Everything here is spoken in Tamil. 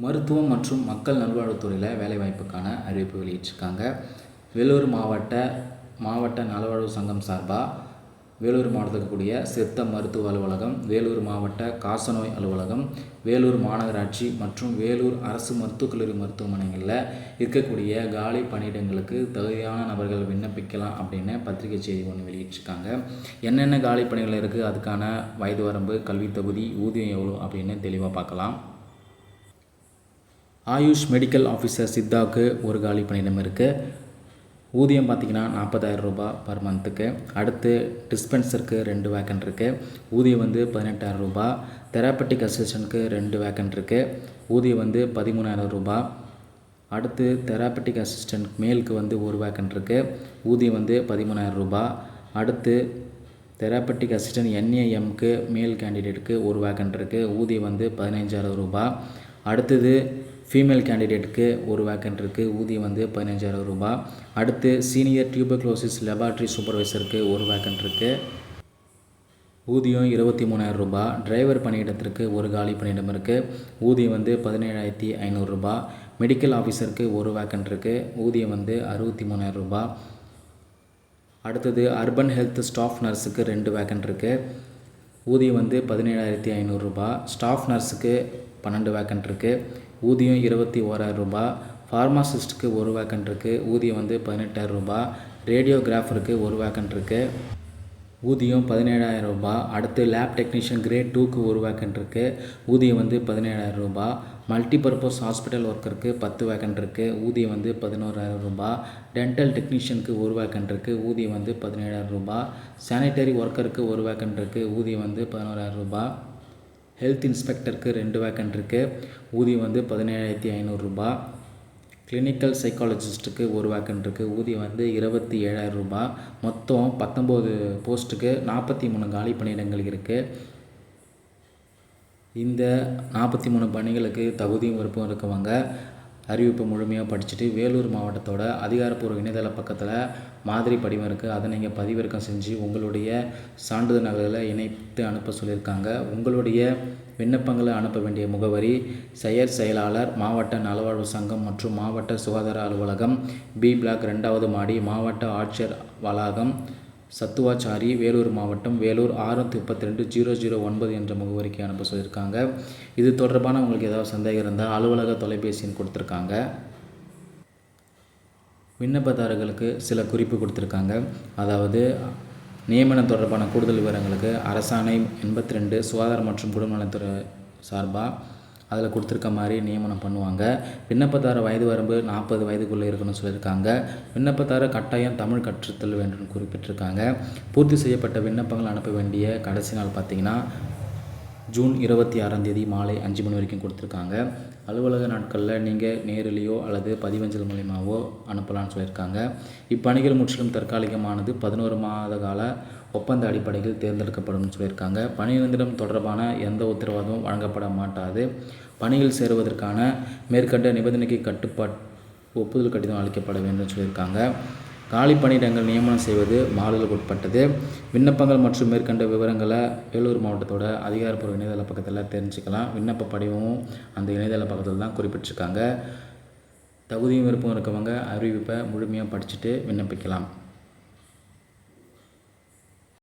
மருத்துவம் மற்றும் மக்கள் நல்வாழ்வுத்துறையில் வேலைவாய்ப்புக்கான அறிவிப்பு வெளியிட்டிருக்காங்க. வேலூர் மாவட்ட நல்வாழ்வு சங்கம் சார்பாக வேலூர் மாவட்டத்தில் இருக்கக்கூடிய சித்த மருத்துவ அலுவலகம், வேலூர் மாவட்ட காசநோய் அலுவலகம், வேலூர் மாநகராட்சி மற்றும் வேலூர் அரசு மருத்துவக் கல்லூரி மருத்துவமனைகளில் இருக்கக்கூடிய காலி பணியிடங்களுக்கு தகுதியான நபர்கள் விண்ணப்பிக்கலாம் அப்படின்னு பத்திரிகை செய்தி ஒன்று வெளியிட்டிருக்காங்க. என்னென்ன காலி பணிகள் இருக்குது, அதுக்கான வயது வரம்பு, கல்வி தகுதி, ஊதியம் எவ்வளோ அப்படின்னு தெளிவாக பார்க்கலாம். ஆயுஷ் மெடிக்கல் ஆஃபீஸர் சித்தாவுக்கு ஒரு காலி பணியிடம் இருக்குது. ஊதியம் பார்த்திங்கன்னா 40,000 ரூபாய் பர் மந்த்துக்கு. அடுத்து டிஸ்பென்சருக்கு 2 வேக்கன்ட் இருக்குது. ஊதியம் 18,000 ரூபாய். தெராப்பட்டிக் அசிஸ்டண்ட்டுக்கு 2 வேக்கன்ட் இருக்குது. ஊதியம் 13,000 ரூபாய். அடுத்து தெராப்பட்டிக் அசிஸ்டண்ட் மேலுக்கு ஒரு வேக்கன்ட் இருக்குது. ஊதியம் 13,000 ரூபாய். அடுத்து தெராப்பட்டிக் அசிஸ்டண்ட் NAMக்கு மேல் கேண்டிடேட்டுக்கு ஒரு வேக்கன்ட் இருக்குது. ஊதியம் 15,000 ரூபாய். அடுத்தது ஃபீமேல் கேண்டிடேட்டுக்கு ஒரு வேக்கன்ட் இருக்குது. ஊதியம் 15,000 ரூபாய். அடுத்து சீனியர் டியூபர்குலோசிஸ் லெபார்ட்ரி சூப்பர்வைசருக்கு ஒரு வேக்கன்ட் இருக்குது. ஊதியம் 23,000 ரூபாய். டிரைவர் பணியிடத்திற்கு ஒரு காலி பணியிடம் இருக்குது. ஊதியம் 17,500 ரூபாய். மெடிக்கல் ஆஃபீஸருக்கு ஒரு வேக்கன்ட் இருக்குது. ஊதியம் 63,000 ரூபாய். அடுத்தது அர்பன் ஹெல்த் ஸ்டாஃப் நர்ஸுக்கு 2 வேக்கன்ட் இருக்குது. ஊதியம் 17,500 ரூபாய். ஸ்டாஃப் நர்ஸுக்கு 12 வேக்கன்ட் இருக்குது. ஊதியம் 21,000 ரூபாய். ஃபார்மாசிஸ்ட்டுக்கு ஒரு வேக்கன்ட் இருக்குது. ஊதியம் 18,000 ரூபாய். ரேடியோகிராஃபருக்கு ஒரு வேக்கன்ட் இருக்குது. ஊதியம் 17,000 ரூபாய். அடுத்து லேப் டெக்னீஷியன் கிரேட் 2க்கு ஒரு வேக்கன்ட் இருக்குது. ஊதியம் 17,000 ரூபாய். மல்டிபர்பஸ் ஹாஸ்பிட்டல் ஒர்க்கருக்கு 10 வேக்கன்ட் இருக்குது. ஊதியம் 11,000 ரூபாய். டென்டல் டெக்னீஷியனுக்கு ஒரு வேக்கன்ட் இருக்குது. ஊதியம் 17,000 ரூபாய். சானிட்டரி ஒர்க்கருக்கு ஒரு வேக்கன்ட் இருக்குது. ஊதியம் 11,000 ரூபாய். ஹெல்த் இன்ஸ்பெக்டருக்கு 2 வேக்கன்ட் இருக்குது. ஊதியம் 17,500 ரூபாய். கிளினிக்கல் சைக்காலஜிஸ்ட்டுக்கு ஒரு வேக்கன்ட் இருக்குது. ஊதியம் 27,000 ரூபாய். மொத்தம் 19 போஸ்ட்டுக்கு 43 காலி பணியிடங்கள் இருக்குது. இந்த 43 பணிகளுக்கு தகுதியும் விருப்பம் இருக்கவங்க அறிவிப்பு முழுமையாக படிச்சுட்டு வேலூர் மாவட்டத்தோட அதிகாரப்பூர்வ இணையதள பக்கத்தில் மாதிரி படிவம் இருக்குது. அதை நீங்கள் பதிவிறக்கம் செஞ்சு உங்களுடைய சான்றிதழ் நகல்களை இணைத்து அனுப்ப சொல்லியிருக்காங்க. உங்களுடைய விண்ணப்பங்களை அனுப்ப வேண்டிய முகவரி செயலாளர், மாவட்ட நலவாழ்வு சங்கம் மற்றும் மாவட்ட சுகாதார அலுவலகம், B பிளாக் 2வது மாடி, மாவட்ட ஆட்சியர் வளாகம், சத்துவாச்சாரி, வேலூர் மாவட்டம், வேலூர் 632-009 என்ற முகவரிக்கு அனுப்ப சொல்லியிருக்காங்க. இது தொடர்பான உங்களுக்கு ஏதாவது சந்தேகம் இருந்தால் அலுவலக தொலைபேசி எண் கொடுத்துருக்காங்க. விண்ணப்பதாரர்களுக்கு சில குறிப்பு கொடுத்துருக்காங்க. அதாவது நியமனம் தொடர்பான கூடுதல் விவரங்களுக்கு அரசாணை 82 சுகாதாரம் மற்றும் குடும்ப நலத்துறை சார்பாக அதில் கொடுத்துருக்க மாதிரி நியமனம் பண்ணுவாங்க. விண்ணப்பதார வயது வரம்பு 40 வயதுக்குள்ளே இருக்கணும்னு சொல்லியிருக்காங்க. விண்ணப்பதார கட்டாயம் தமிழ் கற்றுத்தல் வேண்டும் குறிப்பிட்டிருக்காங்க. பூர்த்தி செய்யப்பட்ட விண்ணப்பங்கள் அனுப்ப வேண்டிய கடைசி நாள் பார்த்திங்கன்னா ஜூன் 26ஆம் தேதி மாலை 5 மணி வரைக்கும் கொடுத்துருக்காங்க. அலுவலக நாட்களில் நீங்கள் நேரிலேயோ அல்லது பதிவஞ்சல் மூலியமாகவோ அனுப்பலான்னு சொல்லியிருக்காங்க. இப்பணிகள் முற்றிலும் தற்காலிகமானது. 11 மாத கால ஒப்பந்த அடிப்படையில் தேர்ந்தெடுக்கப்படும் சொல்லியிருக்காங்க. பணி நிரந்தரம் தொடர்பான எந்த உத்தரவாதமும் வழங்கப்பட மாட்டாது. பணியில் சேருவதற்கான மேற்கண்ட நிபந்தனைக்கு ஒப்புதல் கடிதம் அளிக்கப்பட வேண்டும் சொல்லியிருக்காங்க. காலி பணியிடங்கள் நியமனம் செய்வது மாறுதலுக்கு உட்பட்டது. விண்ணப்பங்கள் மற்றும் மேற்கண்ட விவரங்களை வேலூர் மாவட்டத்தோட அதிகாரப்பூர்வ இணையதள பக்கத்தில் தெரிஞ்சுக்கலாம். விண்ணப்ப படிவமும் அந்த இணையதள பக்கத்தில் தான் குறிப்பிட்டிருக்காங்க. தகுதியும் விருப்பம் இருக்கவங்க அறிவிப்பை முழுமையாக படிச்சுட்டு விண்ணப்பிக்கலாம்.